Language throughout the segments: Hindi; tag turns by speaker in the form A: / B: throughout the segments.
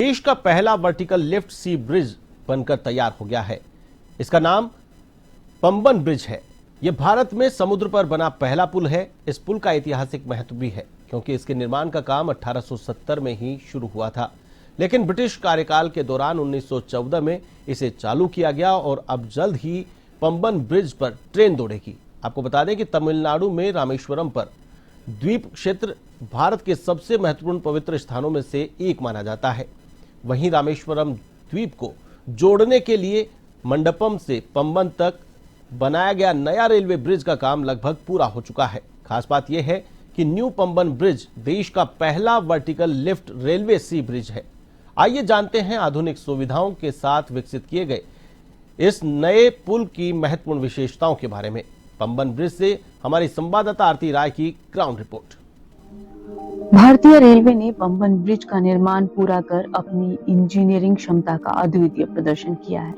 A: देश का पहला वर्टिकल लिफ्ट सी ब्रिज बनकर तैयार हो गया है। इसका नाम पंबन ब्रिज है। यह भारत में समुद्र पर बना पहला पुल है। इस पुल का ऐतिहासिक महत्व भी है क्योंकि इसके निर्माण का काम 1870 में ही शुरू हुआ था, लेकिन ब्रिटिश कार्यकाल के दौरान 1914 में इसे चालू किया गया और अब जल्द ही पंबन ब्रिज पर ट्रेन दौड़ेगी। आपको बता दें कि तमिलनाडु में रामेश्वरम पर द्वीप क्षेत्र भारत के सबसे महत्वपूर्ण पवित्र स्थानों में से एक माना जाता है। वहीं रामेश्वरम द्वीप को जोड़ने के लिए मंडपम से पंबन तक बनाया गया नया रेलवे ब्रिज का काम लगभग पूरा हो चुका है। खास बात यह है कि न्यू पंबन ब्रिज देश का पहला वर्टिकल लिफ्ट रेलवे सी ब्रिज है। आइए जानते हैं आधुनिक सुविधाओं के साथ विकसित किए गए इस नए पुल की महत्वपूर्ण विशेषताओं के बारे में। पंबन ब्रिज से हमारी संवाददाता आरती राय की ग्राउंड रिपोर्ट।
B: भारतीय रेलवे ने पंबन ब्रिज का निर्माण पूरा कर अपनी इंजीनियरिंग क्षमता का अद्वितीय प्रदर्शन किया है।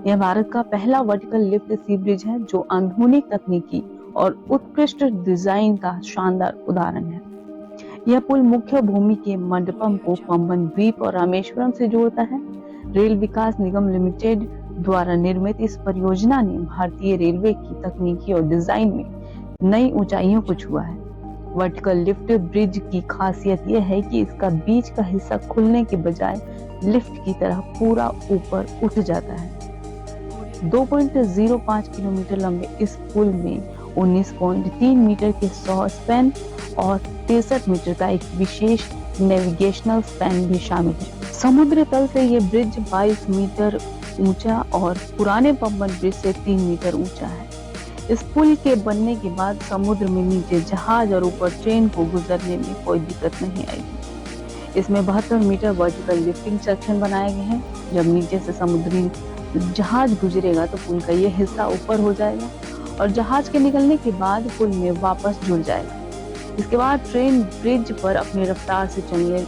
B: यह भारत का पहला वर्टिकल लिफ्ट सी ब्रिज है जो आधुनिक तकनीकी और उत्कृष्ट डिजाइन का शानदार उदाहरण है। यह पुल मुख्य भूमि के मंडपम को पंबन द्वीप और रामेश्वरम से जोड़ता है। रेल विकास निगम लिमिटेड द्वारा निर्मित इस परियोजना ने भारतीय रेलवे की तकनीकी और डिजाइन में नई ऊंचाइयों को छुआ है। वर्टिकल लिफ्ट ब्रिज की खासियत यह है कि इसका बीच का हिस्सा खुलने के बजाय लिफ्ट की तरह पूरा ऊपर उठ जाता है। 2.05 किलोमीटर लंबे इस पुल में 19.3 मीटर के 100 स्पैन और 63 मीटर का एक विशेष नेविगेशनल स्पैन भी शामिल है। समुद्र तल से ये ब्रिज 22 मीटर ऊंचा और पुराने पंबन ब्रिज से 3 मीटर ऊंचा है। इस पुल के बनने के बाद समुद्र में नीचे जहाज और ऊपर ट्रेन को गुजरने में कोई दिक्कत नहीं आएगी। इसमें 72 मीटर वर्टिकल लिफ्टिंग सेक्शन बनाए गए हैं। जब नीचे से समुद्री जहाज गुजरेगा तो पुल का यह हिस्सा ऊपर हो जाएगा और जहाज के निकलने के बाद पुल में वापस जुड़ जाएगा। इसके बाद ट्रेन ब्रिज पर अपनी रफ्तार से चलने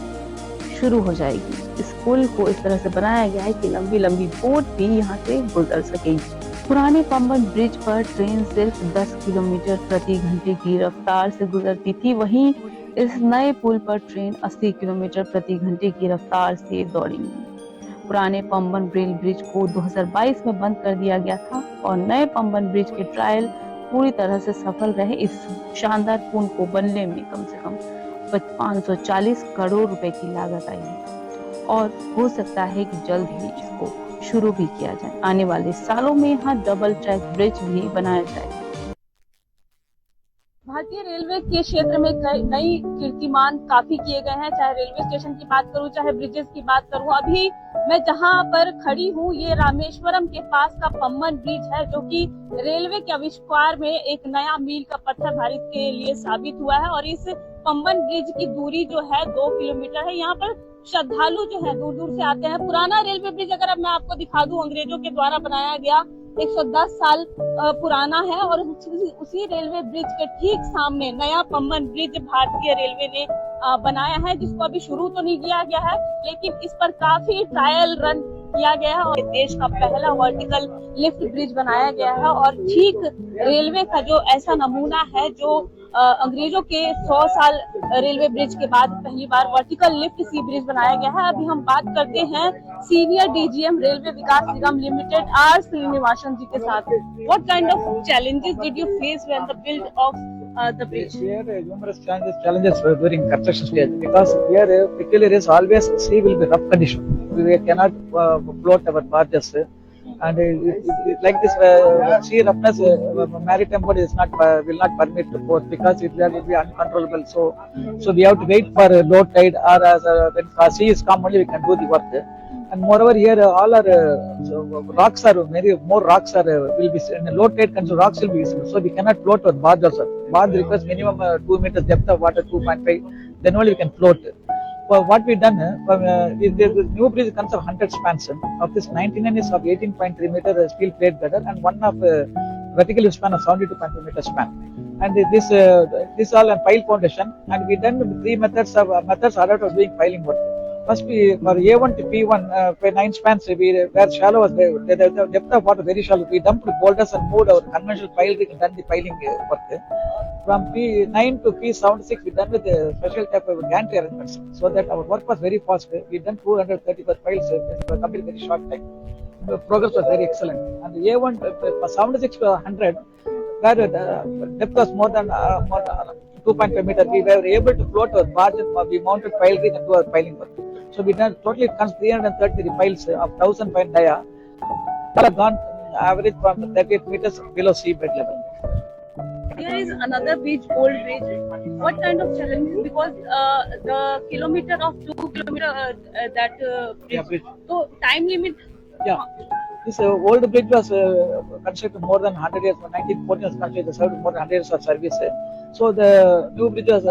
B: शुरू हो जाएगी। इस पुल को इस तरह से बनाया गया है कि लंबी लंबी बोट भी यहाँ से गुजर सकेगी। पुराने पंबन ब्रिज पर ट्रेन सिर्फ 10 किलोमीटर प्रति घंटे की रफ्तार से गुजरती थी, वहीं इस नए पुल पर ट्रेन 80 किलोमीटर प्रति घंटे की रफ्तार से दौड़ेंगी। पुराने पंबन रेल ब्रिज को 2022 में बंद कर दिया गया था और नए पंबन ब्रिज के ट्रायल पूरी तरह से सफल रहे। इस शानदार पुल को बनने में कम से कम 540 करोड़ रुपए की लागत आई है और हो सकता है कि जल्द ही इसको शुरू भी किया जाए। आने वाले सालों में यहाँ डबल ट्रैक ब्रिज भी बनाया जाएगा।
C: भारतीय रेलवे के क्षेत्र में नई कीर्तिमान काफी किए गए हैं, चाहे रेलवे स्टेशन की बात करूं, चाहे ब्रिजेस की बात करूं। अभी मैं जहां पर खड़ी हूं ये रामेश्वरम के पास का पंबन ब्रिज है, जो कि रेलवे के आविष्कार में एक नया मील का पत्थर भारत के लिए साबित हुआ है। और इस पंबन ब्रिज की दूरी जो है 2 किलोमीटर है। यहाँ पर श्रद्धालु जो है दूर दूर से आते हैं। पुराना रेलवे ब्रिज अगर अब मैं आपको दिखा दूं, अंग्रेजों के द्वारा बनाया गया 110 साल पुराना है और उसी रेलवे ब्रिज के ठीक सामने नया पंबन ब्रिज भारतीय रेलवे ने बनाया है, जिसको अभी शुरू तो नहीं किया गया है, लेकिन इस पर काफी ट्रायल रन किया गया है और देश का पहला वर्टिकल लिफ्ट ब्रिज बनाया गया है। और ठीक रेलवे का जो ऐसा नमूना है जो अंग्रेजों के 100 साल रेलवे ब्रिज के बाद पहली बार वर्टिकल लिफ्ट सी ब्रिज बनाया गया है। अभी हम बात करते हैं senior DGM railway Vikas Nigam limited R Srinivasan ji के साथ। What kind of challenges did you face when the build of the bridge?
D: Here numerous challenges during construction stage, because here peculiar is always sea will be rough condition. We cannot float our barges. And like this sea roughness, maritime body is not will not permit to float because it will be uncontrollable. So we have to wait for low tide or when sea is calm only we can do the work. And moreover here all our rocks are many more rocks are will be in low tide condition, rocks will be visible. So we cannot float our barge also. Barge requires minimum 2 meters depth of water, 2.5, then only we can float. What we done, the new bridge consists of 100 spans. Of this 99 is of 18.3 meter steel plate girder and one of vertical span of 72.2 meter span. And this all on pile foundation. And we done 3 methods adapted of doing piling work. First, for A1 to P1, for 9 spans, where shallow was the depth of water very shallow. We dumped boulders and moved our conventional pile rig and done the piling work. From P9 to P76, we done with the special type of gantry arrangements, so that our work was very fast. We done 235 piles in a completely very short time. The progress was very excellent. And the A1 76 to 100, where the depth was more than 2.5 meters, we were able to float our barge and we mounted pile rig and do our piling work. So we done totally 330 piles of 1,000 pine dia. That have gone average from 38 meters below sea bed level.
C: There is another bridge, old bridge. What kind of challenges? Because the kilometer of 2 kilometer that bridge.
D: Yeah, bridge.
C: So time limit.
D: Yeah. This old bridge was constructed more than 100 years. 1914 was constructed, served more than 100 years of service. So the new bridge was,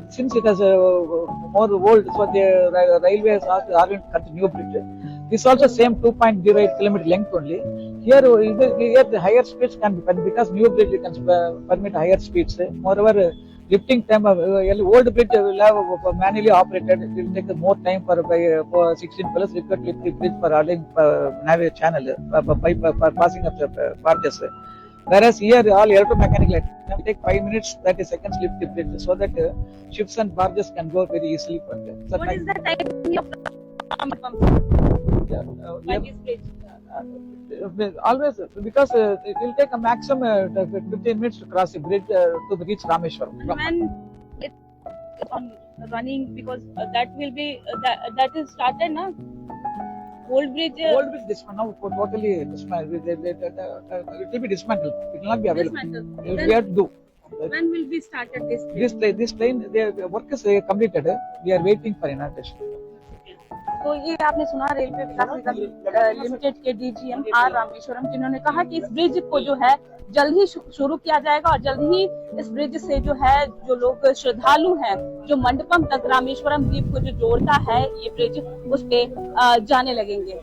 D: since it has more old, so the railway has asked the army to construct new bridge. This also same 2.08 kilometer length only. Here the higher speeds can be permitted because new bridge can permit higher speeds. Moreover, lifting time of old bridge will have manually operated. It will take more time for 16 fellows required to lift the bridge for hauling navy channel for passing of the barges. Whereas here all electromechanical it take 5 minutes 30 seconds lift the bridge, so that ships and barges can go very easily.
C: What is the time of this bridge?
D: Always, because it will take a maximum 15 minutes to cross the bridge to reach Rameshwaram.
C: When it's on running, because that will be that is started na. Old bridge.
D: Old bridge now totally dismantled. It will be dismantled. It will not be available. We have to do.
C: When will be started this bridge?
D: This train, the work is completed. We are waiting for inauguration.
C: तो ये आपने सुना रेलवे विकास निगम लिमिटेड के डीजीएम आर रामेश्वरम, जिन्होंने कहा कि इस ब्रिज को जो है जल्द ही शुरू किया जाएगा और जल्द ही इस ब्रिज से जो है जो लोग श्रद्धालु हैं जो मंडपम तक रामेश्वरम द्वीप को जो जोड़ता है ये ब्रिज उस पे जाने लगेंगे।